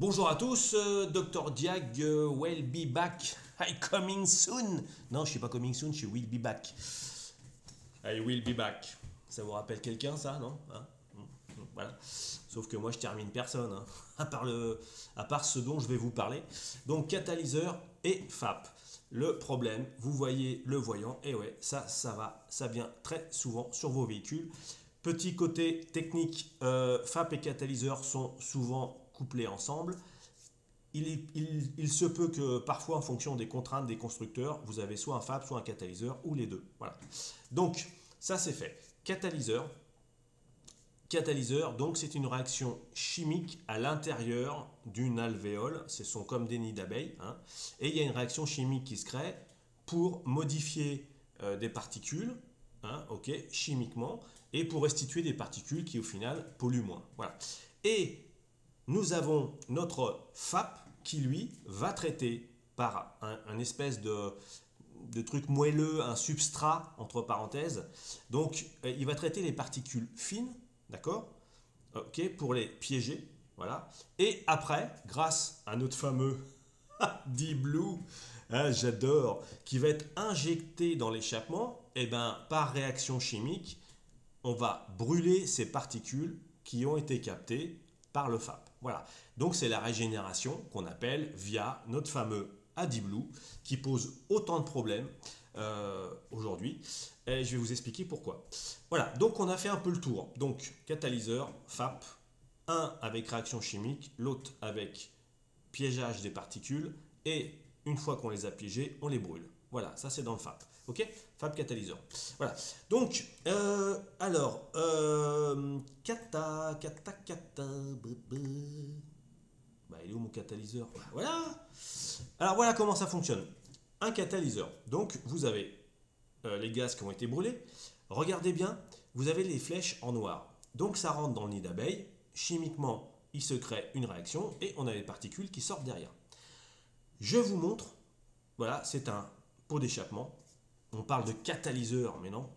Bonjour à tous, Dr Diag will be back. I coming soon. Non, je suis pas coming soon, je suis will be back. I will be back. Ça vous rappelle quelqu'un ça, non hein. Voilà. Sauf que moi je termine personne, hein. À part ce dont je vais vous parler. Donc catalyseur et FAP. Le problème, vous voyez le voyant, et ouais, ça vient très souvent sur vos véhicules. Petit côté technique, FAP et catalyseur sont souvent couplés ensemble. Il se peut que parfois, en fonction des contraintes des constructeurs, vous avez soit un FAP, soit un catalyseur, ou les deux. Voilà. Donc, ça c'est fait. Catalyseur, donc c'est une réaction chimique à l'intérieur d'une alvéole. Ce sont comme des nids d'abeilles, hein. Et il y a une réaction chimique qui se crée pour modifier des particules, hein, ok, chimiquement, et pour restituer des particules qui au final polluent moins. Voilà. Et nous avons notre FAP qui, lui, va traiter par un espèce de truc moelleux, un substrat, entre parenthèses. Donc, il va traiter les particules fines, d'accord, ok, pour les piéger. Voilà. Et après, grâce à notre fameux Deep Blue, hein, j'adore, qui va être injecté dans l'échappement, et ben, par réaction chimique, on va brûler ces particules qui ont été captées par le FAP. Voilà. Donc c'est la régénération qu'on appelle via notre fameux AdiBlue qui pose autant de problèmes aujourd'hui. Et je vais vous expliquer pourquoi. Voilà, donc on a fait un peu le tour. Donc catalyseur, FAP, un avec réaction chimique, l'autre avec piégeage des particules, et une fois qu'on les a piégées, on les brûle. Voilà, ça c'est dans le FAP. Ok, FAP catalyseur. Voilà. Donc, bah, il est où mon catalyseur? Voilà. Alors voilà comment ça fonctionne. Un catalyseur. Donc vous avez les gaz qui ont été brûlés. Regardez bien, vous avez les flèches en noir. Donc ça rentre dans le nid d'abeille. Chimiquement, il se crée une réaction et on a les particules qui sortent derrière. Je vous montre. Voilà, c'est un pot d'échappement. On parle de catalyseur, mais non,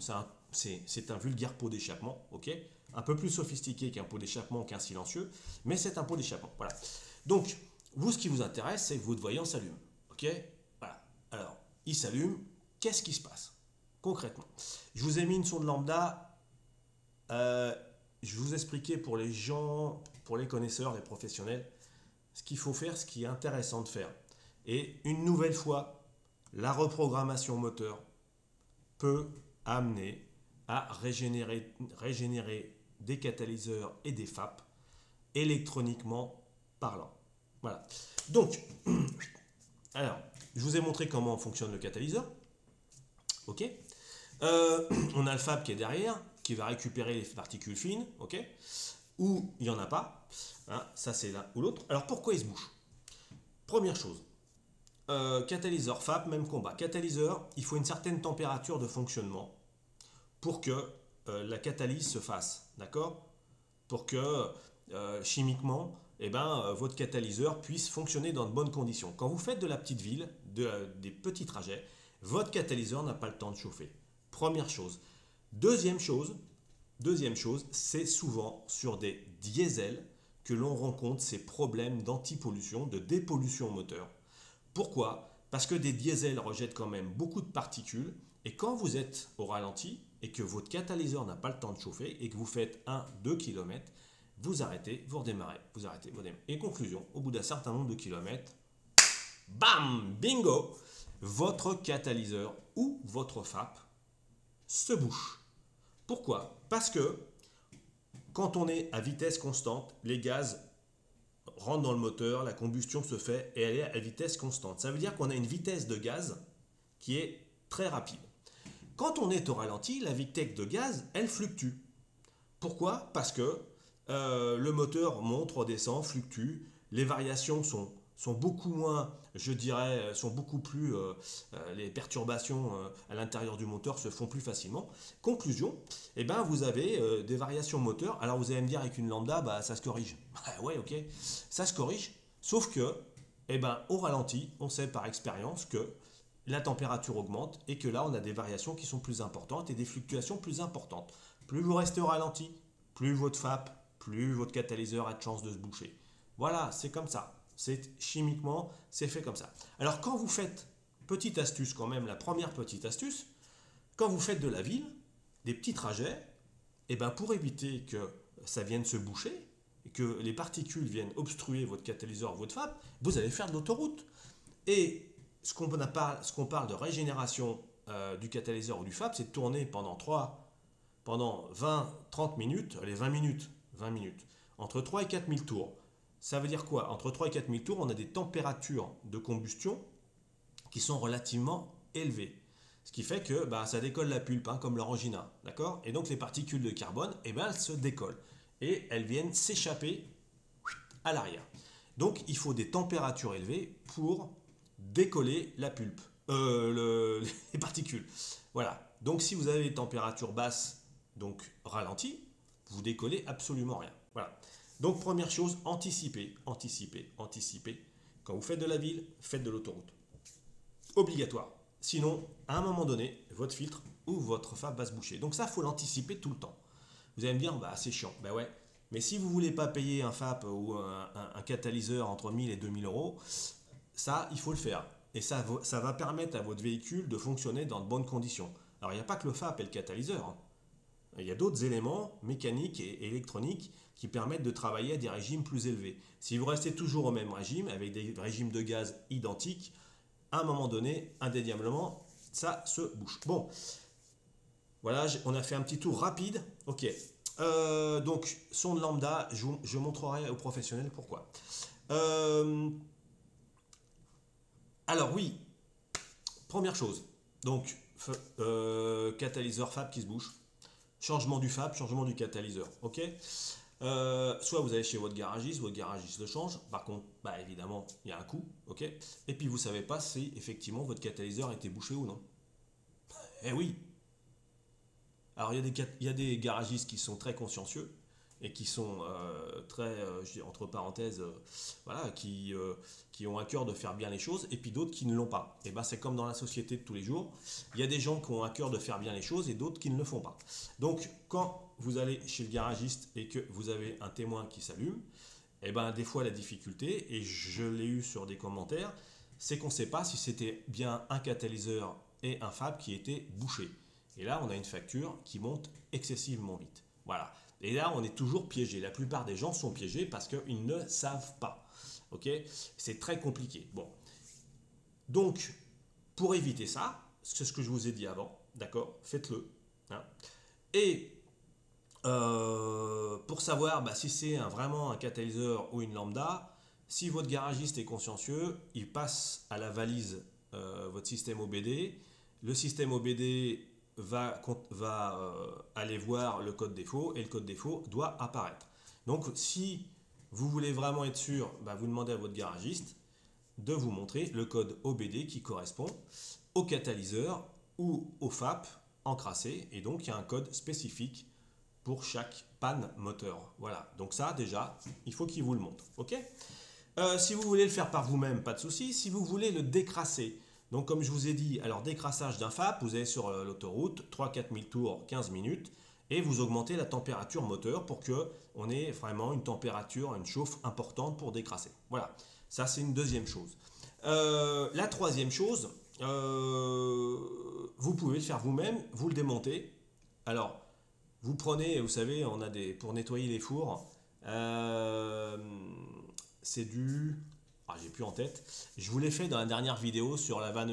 c'est un vulgaire pot d'échappement, ok? Un peu plus sophistiqué qu'un pot d'échappement, qu'un silencieux, mais c'est un pot d'échappement, voilà. Donc, vous, ce qui vous intéresse, c'est que votre voyant s'allume, ok? Voilà. Alors, il s'allume, qu'est-ce qui se passe concrètement? Je vous ai mis une sonde lambda, je vous expliquais pour les gens, pour les connaisseurs, les professionnels, ce qu'il faut faire, ce qui est intéressant de faire. Et une nouvelle fois, la reprogrammation moteur peut amener à régénérer des catalyseurs et des FAP électroniquement parlant. Voilà. Donc, alors, je vous ai montré comment fonctionne le catalyseur. Ok. On a le FAP qui est derrière, qui va récupérer les particules fines, ok, ou il n'y en a pas. Hein, ça, c'est l'un ou l'autre. Alors, pourquoi il se bouge? Première chose, catalyseur, FAP, même combat. Catalyseur, il faut une certaine température de fonctionnement pour que la catalyse se fasse, d'accord? Pour que chimiquement, eh ben, votre catalyseur puisse fonctionner dans de bonnes conditions. Quand vous faites de la petite ville, des petits trajets, votre catalyseur n'a pas le temps de chauffer. Première chose. Deuxième chose, c'est souvent sur des diesels que l'on rencontre ces problèmes d'antipollution, de dépollution moteur. Pourquoi? Parce que des diesels rejettent quand même beaucoup de particules, et quand vous êtes au ralenti et que votre catalyseur n'a pas le temps de chauffer et que vous faites 1-2 km, vous arrêtez, vous redémarrez, vous arrêtez, vous redémarrez. Et conclusion, au bout d'un certain nombre de kilomètres, bam, bingo, votre catalyseur ou votre FAP se bouche. Pourquoi? Parce que quand on est à vitesse constante, les gaz rentrent dans le moteur, la combustion se fait et elle est à vitesse constante. Ça veut dire qu'on a une vitesse de gaz qui est très rapide. Quand on est au ralenti, la vitesse de gaz, elle fluctue. Pourquoi? Parce que le moteur monte, redescend, fluctue. Les variations sont beaucoup moins, je dirais, sont beaucoup plus, les perturbations à l'intérieur du moteur se font plus facilement. Conclusion, eh ben, vous avez des variations moteurs. Alors vous allez me dire avec une lambda, bah, ça se corrige. Ouais, ok, ça se corrige, sauf que, eh ben, au ralenti, on sait par expérience que la température augmente et que là, on a des variations qui sont plus importantes et des fluctuations plus importantes. Plus vous restez au ralenti, plus votre FAP, plus votre catalyseur a de chances de se boucher. Voilà, c'est comme ça. C'est chimiquement, c'est fait comme ça. Alors quand vous faites, petite astuce quand même, la première petite astuce, quand vous faites de la ville, des petits trajets, et ben pour éviter que ça vienne se boucher et que les particules viennent obstruer votre catalyseur, votre FAP, vous allez faire de l'autoroute. Et ce qu'on parle de régénération du catalyseur ou du FAP, c'est de tourner pendant 20-30 minutes, allez 20 minutes, entre 3 et 4 000 tours. Ça veut dire quoi? Entre 3 et 4 000 tours, on a des températures de combustion qui sont relativement élevées. Ce qui fait que bah, ça décolle la pulpe, hein, comme l'orangina. D'accord? Et donc les particules de carbone, eh ben, elles se décollent. Et elles viennent s'échapper à l'arrière. Donc il faut des températures élevées pour décoller la pulpe, les particules. Voilà. Donc si vous avez des températures basses, donc ralenties, vous décollez absolument rien. Voilà. Donc première chose, anticipez, anticipez, anticipez. Quand vous faites de la ville, faites de l'autoroute. Obligatoire. Sinon, à un moment donné, votre filtre ou votre FAP va se boucher. Donc ça, il faut l'anticiper tout le temps. Vous allez me dire, bah, c'est chiant. Bah ouais. Mais si vous ne voulez pas payer un FAP ou un catalyseur entre 1000 et 2000 euros, ça, il faut le faire. Et ça va permettre à votre véhicule de fonctionner dans de bonnes conditions. Alors, il n'y a pas que le FAP et le catalyseur, hein. Il y a d'autres éléments mécaniques et électroniques qui permettent de travailler à des régimes plus élevés. Si vous restez toujours au même régime, avec des régimes de gaz identiques, à un moment donné, indéniablement, ça se bouge. Bon, voilà, on a fait un petit tour rapide. Ok. Donc, sonde lambda, je montrerai aux professionnels pourquoi. Alors oui, première chose. Donc, catalyseur FAP qui se bouge. Changement du FAP, changement du catalyseur. Ok. Soit vous allez chez votre garagiste le change. Par contre, bah, évidemment, il y a un coût. Ok. Et puis vous ne savez pas si effectivement votre catalyseur a été bouché ou non. Eh oui. Alors il y a des garagistes qui sont très consciencieux et qui sont très, je dis entre parenthèses, voilà, qui ont à cœur de faire bien les choses, et puis d'autres qui ne l'ont pas. Et ben c'est comme dans la société de tous les jours. Il y a des gens qui ont à cœur de faire bien les choses et d'autres qui ne le font pas. Donc quand vous allez chez le garagiste et que vous avez un témoin qui s'allume, et ben des fois la difficulté, et je l'ai eu sur des commentaires, c'est qu'on ne sait pas si c'était bien un catalyseur et un FAP qui étaient bouchés. Et là, on a une facture qui monte excessivement vite. Voilà. Et là, on est toujours piégé. La plupart des gens sont piégés parce qu'ils ne savent pas. Ok? C'est très compliqué. Bon. Donc, pour éviter ça, c'est ce que je vous ai dit avant. D'accord? Faites-le. Hein. Et pour savoir bah, si c'est vraiment un catalyseur ou une lambda, si votre garagiste est consciencieux, il passe à la valise votre système OBD. Le système OBD va aller voir le code défaut et le code défaut doit apparaître. Donc si vous voulez vraiment être sûr, bah, vous demandez à votre garagiste de vous montrer le code OBD qui correspond au catalyseur ou au FAP encrassé, et donc il y a un code spécifique pour chaque panne moteur. Voilà, donc ça déjà, il faut qu'il vous le montre. Ok. Si vous voulez le faire par vous-même, pas de souci. Si vous voulez le décrasser, donc comme je vous ai dit, alors décrassage d'un FAP, vous allez sur l'autoroute, 3-4 000 tours, 15 minutes, et vous augmentez la température moteur pour qu'on ait vraiment une température, une chauffe importante pour décrasser. Voilà, ça c'est une deuxième chose. La troisième chose, vous pouvez le faire vous-même, vous le démontez. Alors, vous prenez, vous savez, on a pour nettoyer les fours, c'est du... Ah, j'ai plus en tête. Je vous l'ai fait dans la dernière vidéo sur la vanne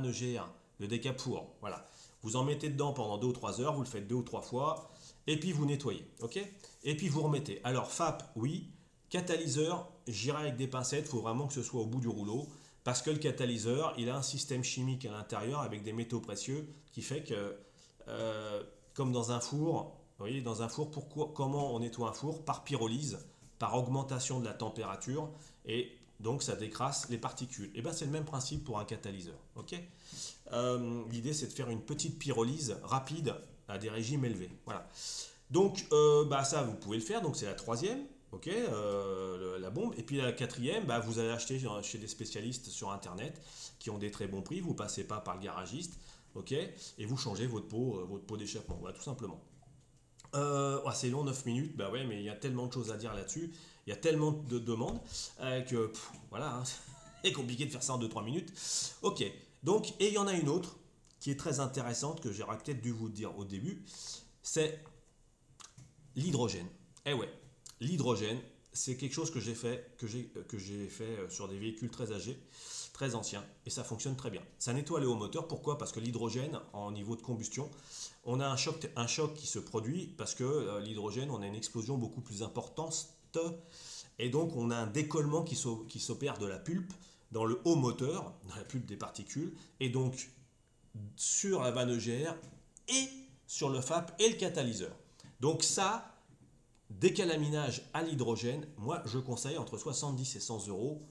EGR, le décapour. Voilà. Vous en mettez dedans pendant 2 ou 3 heures, vous le faites 2 ou 3 fois, et puis vous nettoyez. Ok. Et puis vous remettez. Alors FAP, oui. Catalyseur, j'irai avec des pincettes, il faut vraiment que ce soit au bout du rouleau, parce que le catalyseur, il a un système chimique à l'intérieur avec des métaux précieux qui fait que, comme dans un four, vous voyez, dans un four, comment on nettoie un four? Par pyrolyse, par augmentation de la température, et donc ça décrasse les particules. Et bien c'est le même principe pour un catalyseur. Okay. L'idée c'est de faire une petite pyrolyse rapide à des régimes élevés. Voilà. Donc bah, ça vous pouvez le faire, donc c'est la troisième, okay, la bombe. Et puis la quatrième, bah, vous allez acheter chez des spécialistes sur internet qui ont des très bons prix, vous ne passez pas par le garagiste, okay, et vous changez votre pot d'échappement, voilà, tout simplement. Ouais, c'est long, 9 minutes, bah ouais, mais il y a tellement de choses à dire là-dessus, il y a tellement de demandes que voilà, hein, c'est compliqué de faire ça en 2-3 minutes. Ok, donc, et il y en a une autre qui est très intéressante que j'aurais peut-être dû vous dire au début, c'est l'hydrogène. Eh ouais, l'hydrogène, c'est quelque chose que j'ai fait sur des véhicules très âgés, très anciens, et ça fonctionne très bien. Ça nettoie les hauts moteurs, pourquoi? Parce que l'hydrogène, en niveau de combustion, on a un choc qui se produit parce que l'hydrogène, on a une explosion beaucoup plus importante, et donc on a un décollement qui s'opère de la pulpe dans le haut moteur, dans la pulpe des particules, et donc sur la vanne EGR et sur le FAP et le catalyseur. Donc ça, décalaminage à l'hydrogène, moi je conseille entre 70 et 100 euros.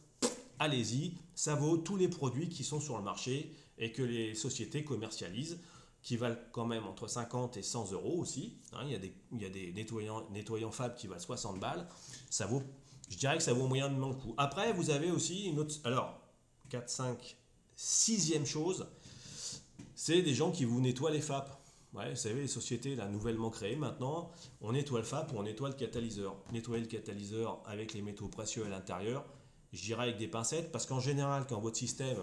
Allez-y, ça vaut tous les produits qui sont sur le marché et que les sociétés commercialisent, qui valent quand même entre 50 et 100 euros aussi. Hein, il y a des nettoyants Fab qui valent 60 balles. Ça vaut, je dirais que ça vaut moyennement le coup. Après, vous avez aussi une autre. Alors, 4, 5, sixième chose, c'est des gens qui vous nettoient les FAP. Ouais, vous savez, les sociétés là, nouvellement créées, maintenant, on nettoie le FAP ou on nettoie le catalyseur. Nettoyer le catalyseur avec les métaux précieux à l'intérieur, je dirais avec des pincettes, parce qu'en général, quand votre système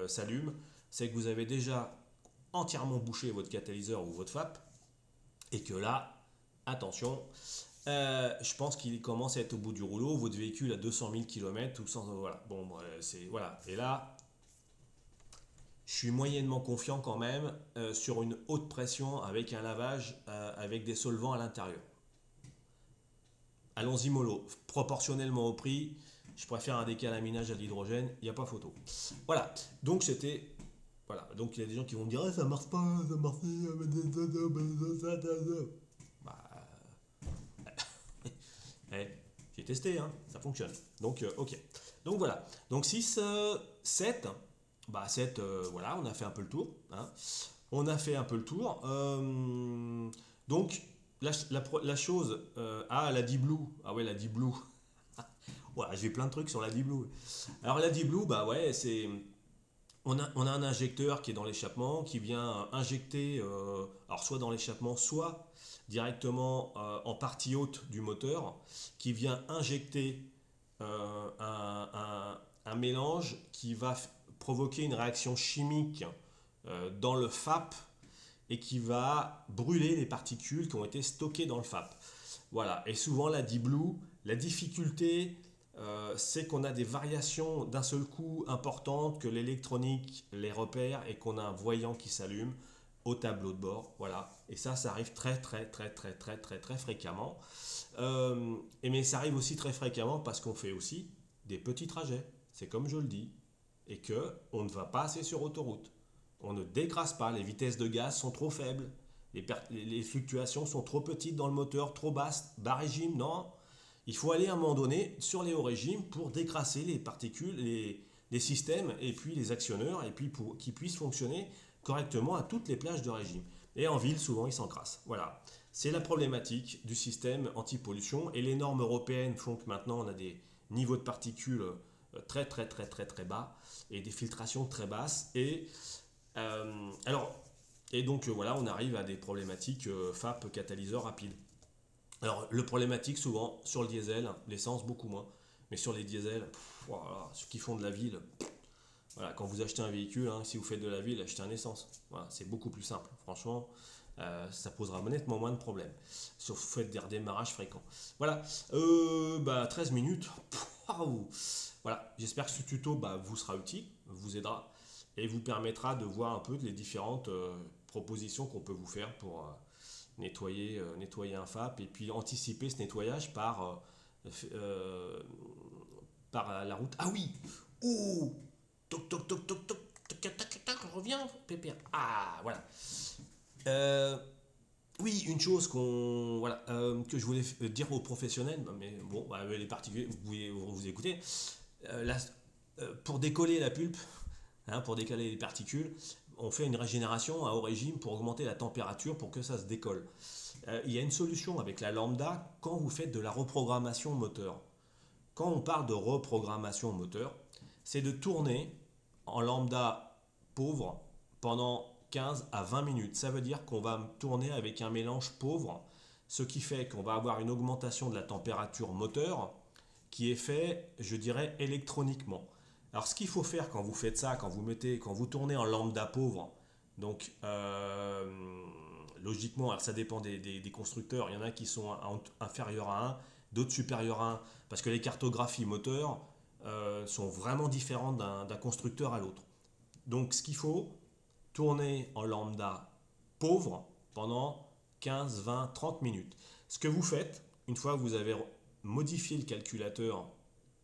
s'allume, c'est que vous avez déjà entièrement bouché votre catalyseur ou votre FAP, et que là, attention, je pense qu'il commence à être au bout du rouleau, votre véhicule à 200 000 km, ou 100, voilà, bon, c'est, voilà, et là, je suis moyennement confiant quand même sur une haute pression avec un lavage avec des solvants à l'intérieur. Allons-y mollo, proportionnellement au prix, je préfère un décalaminage à l'hydrogène, il n'y a pas photo. Voilà, donc c'était. Voilà, donc il y a des gens qui vont me dire ça marche pas, ça marche pas. Bah, j'ai testé, hein, ça fonctionne. Donc, ok. Donc voilà. Donc 6, 7. Bah 7, voilà, on a fait un peu le tour. Hein. On a fait un peu le tour. Donc, la chose. La D-Blue. Ah ouais, la D-Blue. Voilà, j'ai plein de trucs sur la D-Blue. Alors la D-Blue, bah ouais, c'est. On a un injecteur qui est dans l'échappement, qui vient injecter, alors soit dans l'échappement, soit directement en partie haute du moteur, qui vient injecter un mélange qui va provoquer une réaction chimique dans le FAP et qui va brûler les particules qui ont été stockées dans le FAP. Voilà, et souvent la D-Blue, la difficulté, c'est qu'on a des variations d'un seul coup importantes, que l'électronique les repère et qu'on a un voyant qui s'allume au tableau de bord. Voilà, et ça arrive très très très très très très très fréquemment. Mais ça arrive aussi très fréquemment parce qu'on fait aussi des petits trajets. C'est comme je le dis, et que on ne va pas assez sur autoroute. On ne dégrasse pas, les vitesses de gaz sont trop faibles, les fluctuations sont trop petites dans le moteur, trop basses, bas régime, non. Il faut aller à un moment donné sur les hauts régimes pour dégrasser les particules, les systèmes et puis les actionneurs, et puis pour qu'ils puissent fonctionner correctement à toutes les plages de régime. Et en ville, souvent, ils s'encrassent. Voilà. C'est la problématique du système anti-pollution. Et les normes européennes font que maintenant, on a des niveaux de particules très, très, très, très, très bas et des filtrations très basses. Alors, et donc, voilà, on arrive à des problématiques FAP catalyseur rapide. Alors, le problématique, souvent, sur le diesel, l'essence, beaucoup moins. Mais sur les diesels, voilà, ceux qui font de la ville, voilà, quand vous achetez un véhicule, hein, si vous faites de la ville, achetez un essence. Voilà, c'est beaucoup plus simple. Franchement, ça posera honnêtement moins de problèmes. Sauf que vous faites des redémarrages fréquents. Voilà, 13 minutes. Waouh. Voilà, j'espère que ce tuto vous sera utile, vous aidera et vous permettra de voir un peu les différentes propositions qu'on peut vous faire pour nettoyer un FAP et puis anticiper ce nettoyage par la route. Ah oui. Oh. Toc toc toc toc toc toc toc toc toc, reviens, pépère. Ah voilà. Oui, une chose que je voulais dire aux professionnels, mais bon, les particuliers, vous pouvez vous écouter. Pour décoller la pulpe, hein, pour décaler les particules, on fait une régénération à haut régime pour augmenter la température pour que ça se décolle. Il y a une solution avec la lambda quand vous faites de la reprogrammation moteur. Quand on parle de reprogrammation moteur, c'est de tourner en lambda pauvre pendant 15 à 20 minutes. Ça veut dire qu'on va tourner avec un mélange pauvre ce qui fait qu'on va avoir une augmentation de la température moteur qui est fait, je dirais, électroniquement. Alors ce qu'il faut faire quand vous faites ça, quand vous tournez en lambda pauvre, donc logiquement, alors ça dépend des constructeurs, il y en a qui sont inférieurs à 1, d'autres supérieurs à 1, parce que les cartographies moteurs sont vraiment différentes d'un constructeur à l'autre. Donc ce qu'il faut, tourner en lambda pauvre pendant 15, 20, 30 minutes. Ce que vous faites, une fois que vous avez modifié le calculateur,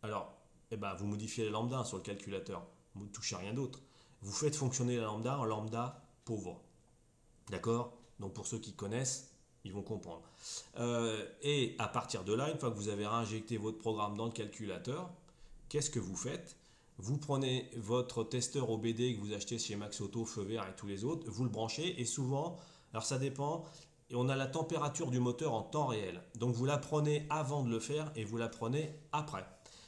alors vous modifiez la lambda sur le calculateur, vous ne touchez rien d'autre. Vous faites fonctionner la lambda en lambda pauvre. D'accord? Donc pour ceux qui connaissent, ils vont comprendre. Et à partir de là, une fois que vous avez réinjecté votre programme dans le calculateur, qu'est-ce que vous faites? Vous prenez votre testeur OBD que vous achetez chez Max Auto, Feu Vert et tous les autres, vous le branchez et souvent, alors ça dépend, et on a la température du moteur en temps réel. Donc vous la prenez avant de le faire et vous la prenez après.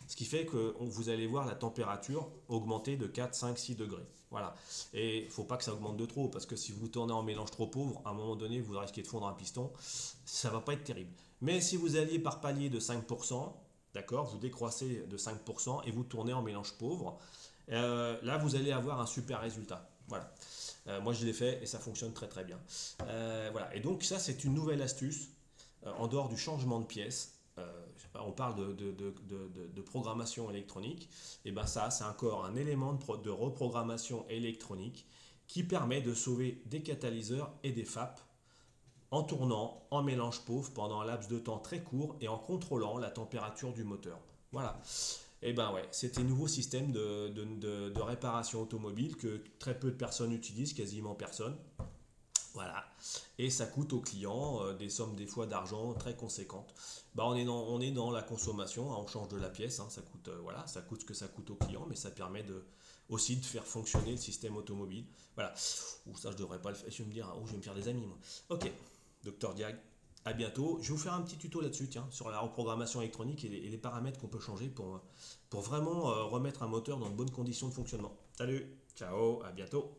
Ce qui fait que vous allez voir la température augmenter de 4, 5, 6 degrés. Voilà. Et il ne faut pas que ça augmente de trop, parce que si vous tournez en mélange trop pauvre, à un moment donné, vous risquez de fondre un piston. Ça ne va pas être terrible. Mais si vous alliez par palier de 5%, d'accord, vous décroissez de 5% et vous tournez en mélange pauvre, là, vous allez avoir un super résultat. Voilà. Moi, je l'ai fait et ça fonctionne très très bien. Voilà. Et donc, ça, c'est une nouvelle astuce en dehors du changement de pièce. On parle de programmation électronique, et bien ça, c'est encore un élément de reprogrammation électronique qui permet de sauver des catalyseurs et des FAP en tournant en mélange pauvre pendant un laps de temps très court et en contrôlant la température du moteur. Voilà. Et ben ouais, c'est un nouveau système de réparation automobile que très peu de personnes utilisent, quasiment personne. Voilà, et ça coûte aux clients des sommes des fois d'argent très conséquentes. On est dans la consommation, hein, on change de la pièce, hein, ça coûte, voilà, ça coûte ce que ça coûte aux clients, mais ça permet aussi de faire fonctionner le système automobile. Voilà, ou ça je devrais pas le faire, je vais me dire, je vais me faire des amis moi. Ok, Dr Diag, à bientôt. Je vais vous faire un petit tuto là-dessus, tiens, sur la reprogrammation électronique et les paramètres qu'on peut changer pour vraiment remettre un moteur dans de bonnes conditions de fonctionnement. Salut, ciao, à bientôt.